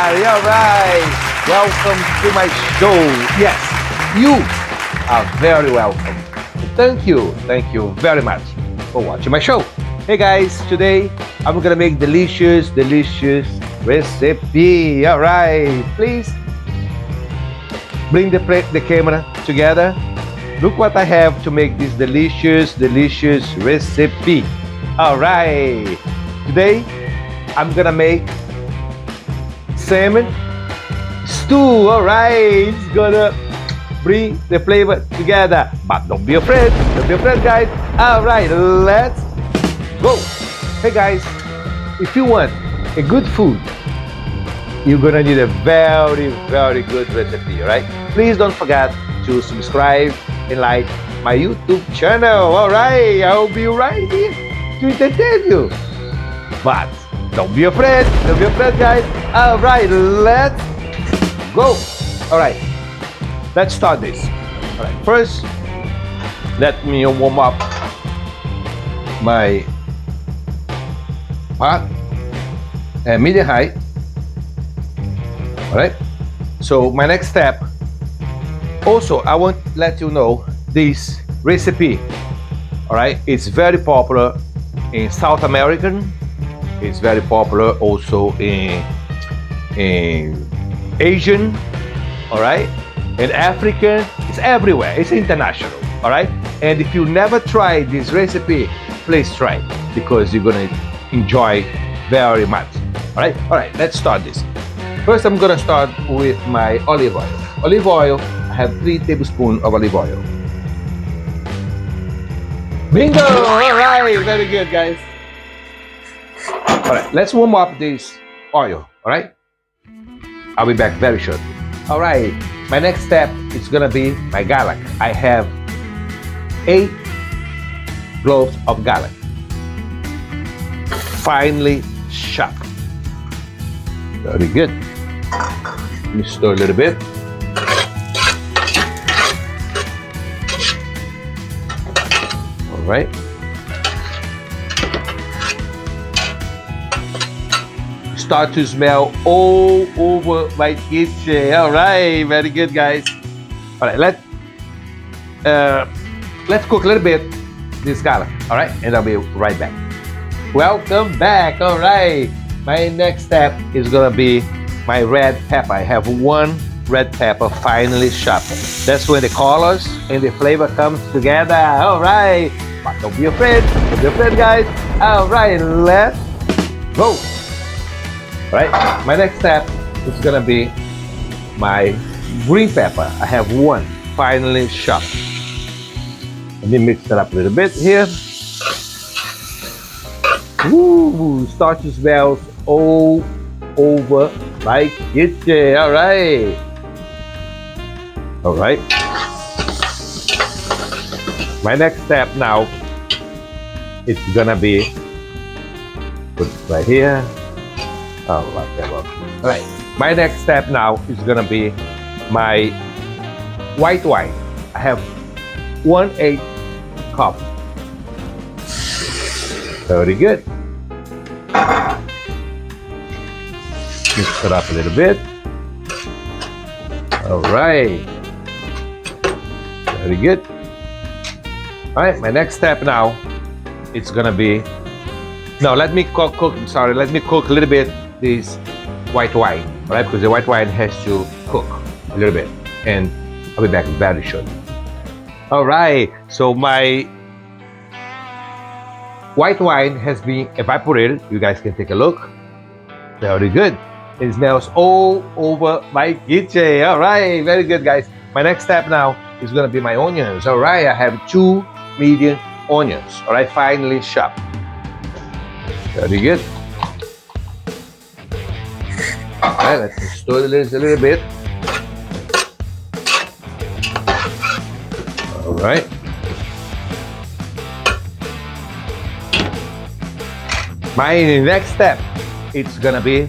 everybody. All right. Welcome to my show. Yes, you are very welcome. Thank you very much for watching my show. Hey guys, today I'm gonna make delicious recipe. All right, please bring the camera together. Look what I have to make this delicious recipe. All right, today I'm gonna make salmon stew. All right, it's gonna bring the flavor together, but don't be afraid guys. All right, let's go. Hey guys, if you want a good food, you're gonna need a very good recipe. All right, please don't forget to subscribe and like my YouTube channel. All right, I'll be right here to entertain you, but don't be afraid guys. All right, let's go. All right, let's start this. All right, first let me warm up my pot and medium high. All right, so my next step, also I want to let you know this recipe. All right, it's very popular in South American, it's very popular also in Asian, all right, in African, it's everywhere, it's international. All right, and if you never tried this recipe, please try, because you're gonna enjoy very much. All right, let's start this. First, I'm gonna start with my olive oil. Olive oil, I have 3 tablespoons of olive oil. Bingo! All right, very good, guys. All right, let's warm up this oil. All right, I'll be back very shortly. All right, my next step is gonna be my garlic. I have 8 cloves of garlic, finely chopped. Very good. Let me stir a little bit. All right. Start to smell all over my kitchen. All right, very good, guys. All right, let's cook a little bit this garlic. All right, and I'll be right back. Welcome back. All right, my next step is gonna be my red pepper. I have 1 red pepper finely chopped. That's when the colors and the flavor comes together. All right, but don't be afraid guys. All right, let's go. All right, my next step is gonna be my green pepper. I have 1 finely chopped. Let me mix that up a little bit here. Ooh, start to smell all over my kitchen. All right. All right. My next step now, it's gonna be put it right here. Oh, like that one. All right. My next step now is gonna be my white wine. I have 1/8 cup. Very good. Mix it up a little bit. All right. Very good. All right. My next step now, it's gonna be. No, let me cook. Let me cook a little bit this white wine. All right, because the white wine has to cook a little bit, and I'll be back very shortly. All right. So my white wine has been evaporated. You guys can take a look. Very good. It smells all over my kitchen. All right, very good, guys. My next step now is gonna be my onions. All right, I have 2 medium onions. All right, finely chopped. Very good. All right, let's stir this a little bit. All right. My next step, it's gonna be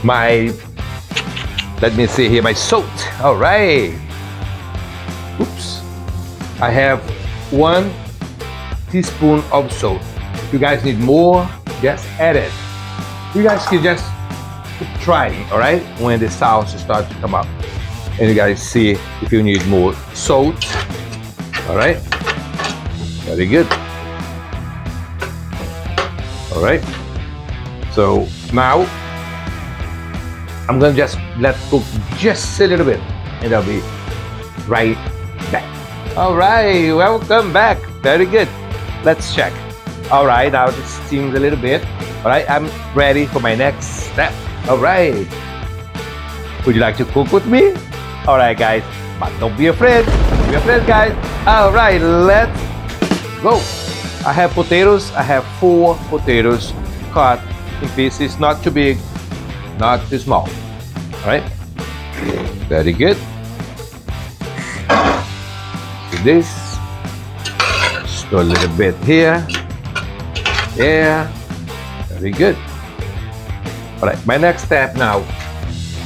my, let me see here, my salt. All right. Oops. I have 1 teaspoon of salt. If you guys need more, just add it. You guys can just try, all right, when the sauce starts to come up. And you guys see if you need more salt. All right, very good. All right, so now I'm gonna just let cook just a little bit, and I'll be right back. All right, welcome back. Very good. Let's check. All right, now it steams a little bit. All right, I'm ready for my next step. All right. Would you like to cook with me? All right, guys. But don't be afraid. Don't be afraid, guys. All right, let's go. I have potatoes. I have 4 potatoes cut in pieces, not too big, not too small. All right. Very good. Do this. Stir a little bit here. Yeah. Very good. All right. My next step now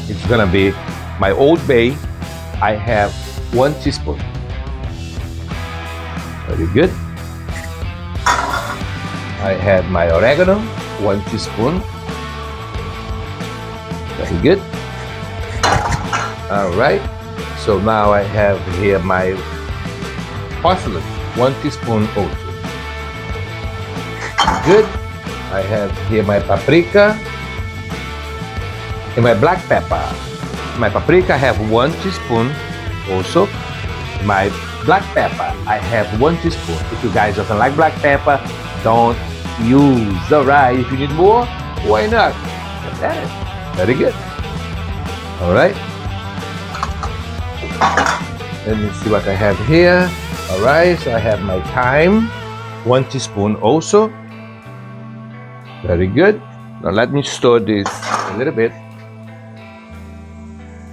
is gonna be my Old Bay. I have 1 teaspoon. Very good. I have my oregano, 1 teaspoon. Very good. All right. So now I have here my parsley, 1 teaspoon also. Good. I have here my paprika and my black pepper. My paprika I have 1 teaspoon also. My black pepper I have 1 teaspoon. If you guys don't like black pepper, don't use. All right. If you need more, why not? That's it. Very good. All right. Let me see what I have here. All right. So I have my thyme, 1 teaspoon also. Very good. Now let me stir this a little bit.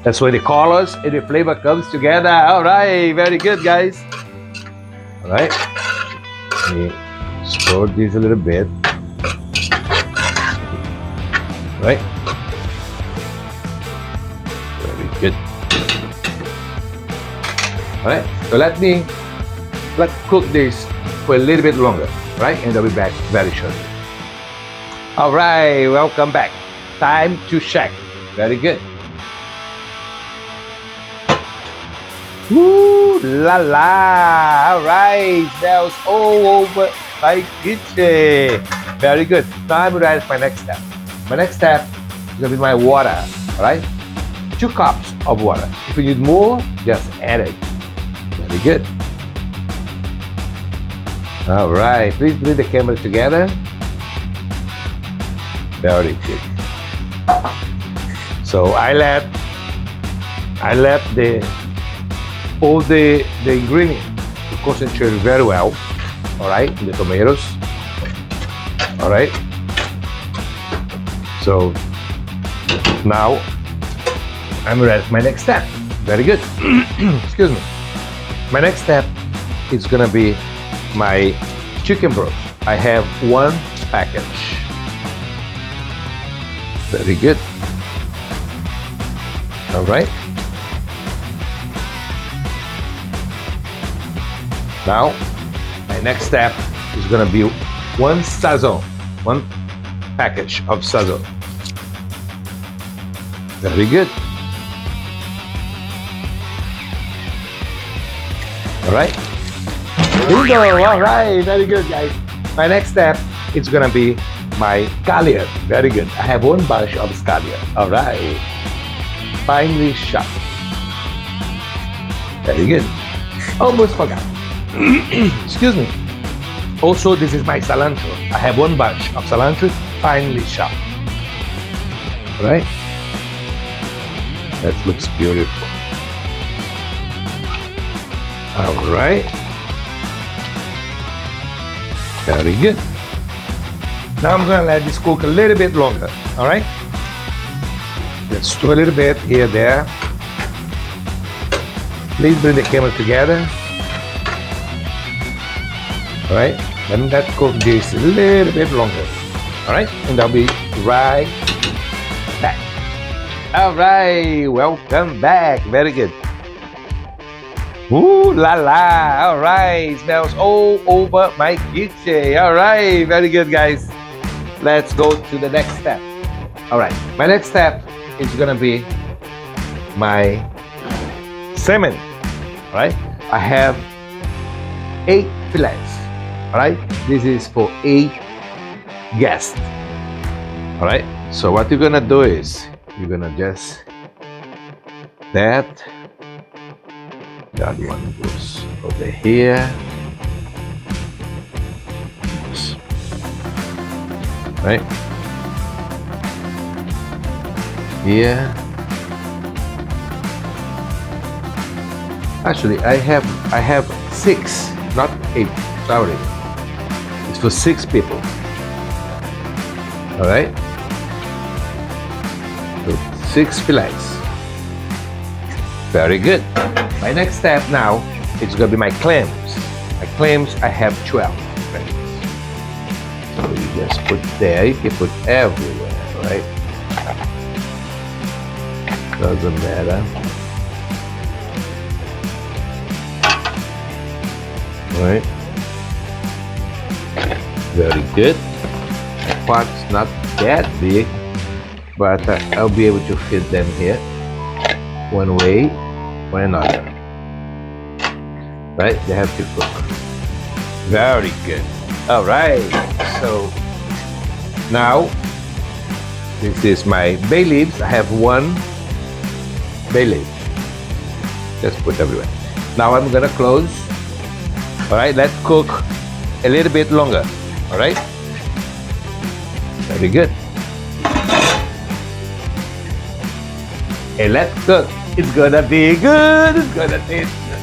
That's where the colors and the flavor comes together. All right, very good, guys. All right, let me stir this a little bit. All right, very good. All right, so let's cook this for a little bit longer, right? And I'll be back very shortly. All right, welcome back. Time to check. Very good. Woo la la! All right, smells all over my kitchen. Very good. Now I'm ready for my next step. My next step is gonna be my water. All right, 2 cups of water. If you need more, just add it. Very good. All right, please bring the camera together. Very good. So I let all the ingredients to concentrate very well. All right, the tomatoes. All right. So now I'm ready for my next step. Very good. Excuse me. My next step is gonna be my chicken broth. I have 1 package. Very good. All right. Now, my next step is gonna be 1 Sazon, 1 package of Sazon. Very good. All right. Bingo! All right, very good, guys. My next step is gonna be my Scallion. Very good. I have 1 bunch of Scallion. All right. Finely chopped. Very good. Almost forgot. Excuse me. Also, this is my cilantro. I have 1 bunch of cilantro, finely chopped. All right. That looks beautiful. All right. Very good. Now I'm gonna let this cook a little bit longer. All right. Let's stir a little bit here, there. Please bring the camera together. All right. Let me cook this a little bit longer. All right. And I'll be right back. All right. Welcome back. Very good. Ooh la la! All right, smells all over my kitchen. All right, very good, guys. Let's go to the next step. All right, my next step is gonna be my salmon. All right, I have 8 fillets. All right, this is for 8 guests. All right, so what you're gonna do is you're gonna just that. The other one goes over here. Right here. Actually, I have 6, not 8. Sorry, it's for 6 people. All right, so 6 fillets. Very good. My next step now is gonna be my clams. My clams, I have 12. So you just put there. You can put everywhere, right? Doesn't matter. Right? Very good. The pot's not that big, but I'll be able to fit them here one way or another. Right? They have to cook. Very good. All right. So now this is my bay leaves. I have 1 bay leaf. Just put everywhere. Now I'm gonna close. All right. Let's cook a little bit longer. All right. Very good. And let's cook. It's gonna be good. It's gonna taste good.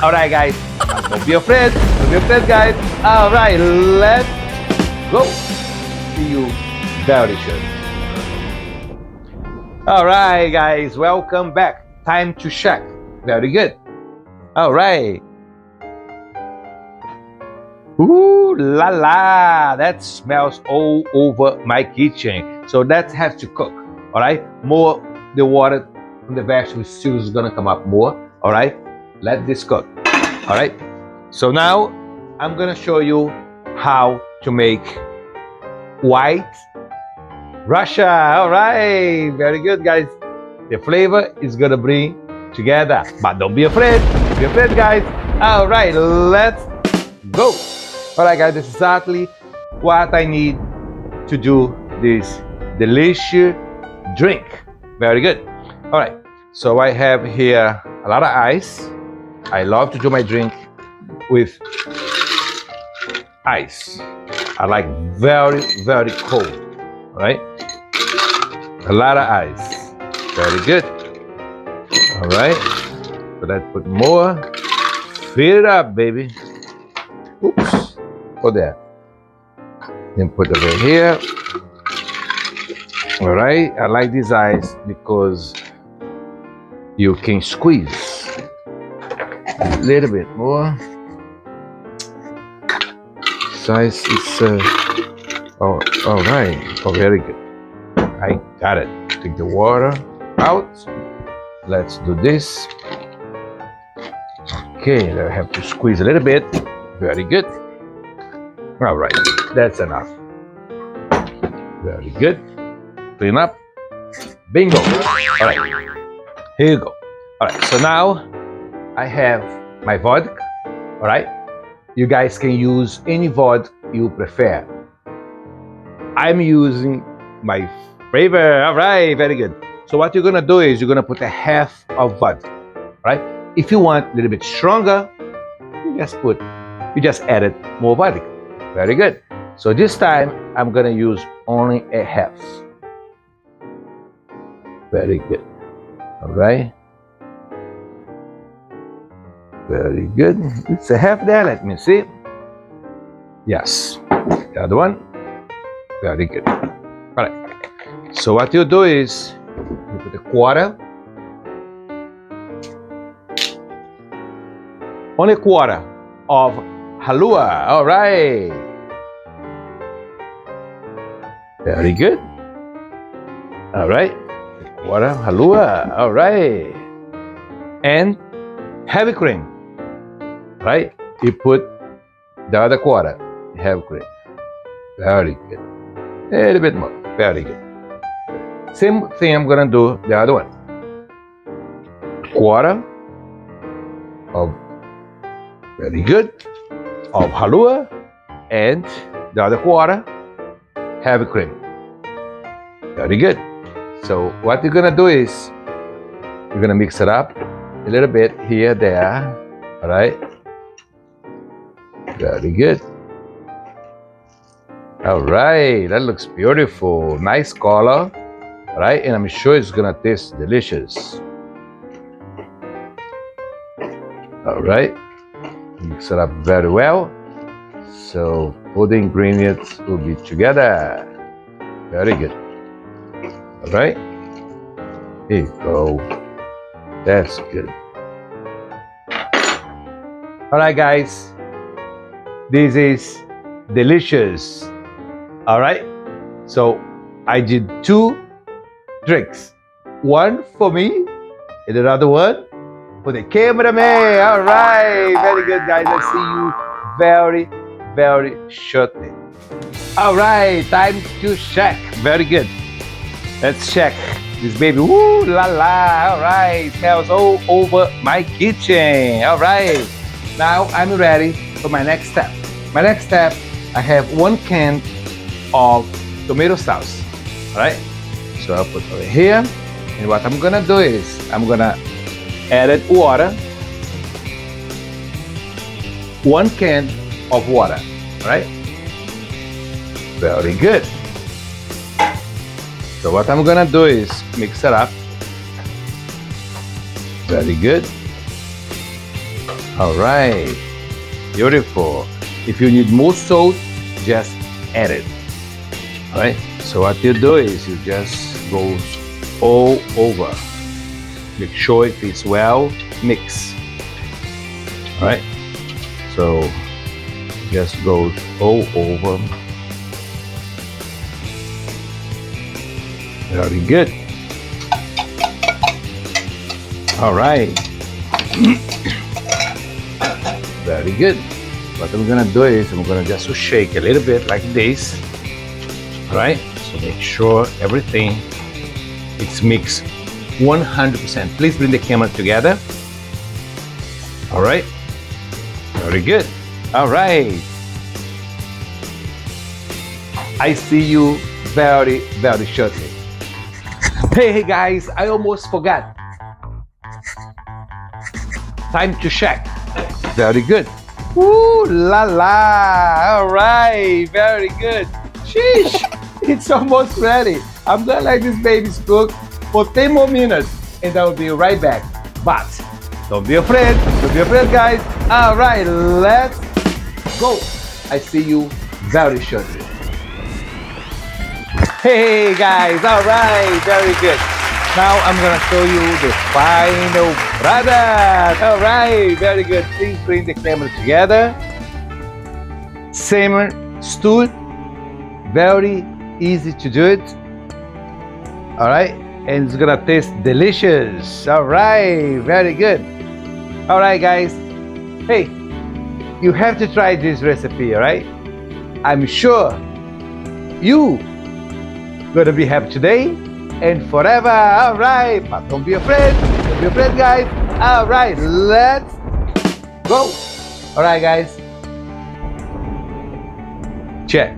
All right, guys. Don't be afraid. Don't be afraid, guys. All right, let's go. See you very soon. All right, guys. Welcome back. Time to check. Very good. All right. Ooh la la! That smells all over my kitchen. So that has to cook. All right. More the water from the vegetable stew is gonna come up more. All right. Let this cook. All right. So now I'm gonna show you how to make white Russia. All right. Very good, guys. The flavor is gonna bring together. But don't be afraid. Don't be afraid, guys. All right. Let's go. All right, guys. This is exactly what I need to do this delicious drink. Very good. All right. So I have here a lot of ice. I love to do my drink with ice. I like very, very cold. All right. A lot of ice. Very good. All right. So let's put more. Fill it up, baby. Oops. Put that. Then put it over here. All right. I like this ice because you can squeeze a little bit more. Size is all right. Oh, very good. I got it. Take the water out. Let's do this. Okay, I have to squeeze a little bit. Very good. All right, that's enough. Very good. Clean up. Bingo. All right, here you go. All right, so now I have my vodka. All right, you guys can use any vodka you prefer. I'm using my favorite. All right, very good. So what you're gonna do is you're gonna put a half of vodka. Right? If you want a little bit stronger, you just added more vodka. Very good. So this time I'm gonna use only a half. Very good. All right. Very good. It's a half there. Let me see. Yes. The other one. Very good. All right. So what you do is you put a quarter. Only a quarter of halua. All right. Very good. All right. A quarter of halua. All right. And heavy cream. Right? You put the other quarter. Heavy cream. Very good. A little bit more. Very good. Same thing I'm gonna do the other one. Quarter of, very good, of halua, and the other quarter heavy cream. Very good. So what you're gonna do is you're gonna mix it up a little bit here, there. All right. Very good. All right, that looks beautiful. Nice color. All right, and I'm sure it's gonna taste delicious. All right, mix it up very well. So all the ingredients will be together. Very good. All right, here you go. That's good. All right, guys, this is delicious. All right, so I did 2 tricks. One for me and another one for the cameraman. All right, very good, guys. I'll see you very, very shortly. All right, time to check. Very good. Let's check this baby. Woo la la. All right, smells all over my kitchen. All right, now I'm ready for my next step. My next step, I have 1 can of tomato sauce. All right, so I'll put it over here, and what I'm gonna do is I'm gonna add water. 1 can of water. All right, very good. So what I'm gonna do is mix it up. Very good. All right, beautiful. If you need more salt, just add it. All right, so what you do is you just go all over. Make sure it is well mixed. All right, so just goes all over. Very good. All right. Very good. What I'm gonna do is I'm gonna just shake a little bit like this. All right. So make sure everything is mixed 100%. Please bring the camera together. All right. Very good. All right. I see you very, very shortly. Hey guys, I almost forgot. Time to check. Very good. Ooh la la. All right, very good. Sheesh, it's almost ready. I'm gonna let this baby cook for 10 more minutes and I'll be right back. But don't be afraid. Don't be afraid, guys. All right, let's go. I see you very shortly. Hey guys, all right, very good. Now I'm gonna show you the final product. All right, very good. Please bring the camera together. Salmon stew, very easy to do it. All right, and it's gonna taste delicious. All right, very good. All right, guys. Hey, you have to try this recipe, all right? I'm sure you gonna be happy today and forever. All right, but don't be afraid. Don't be afraid, guys. All right, let's go. All right, guys. Check.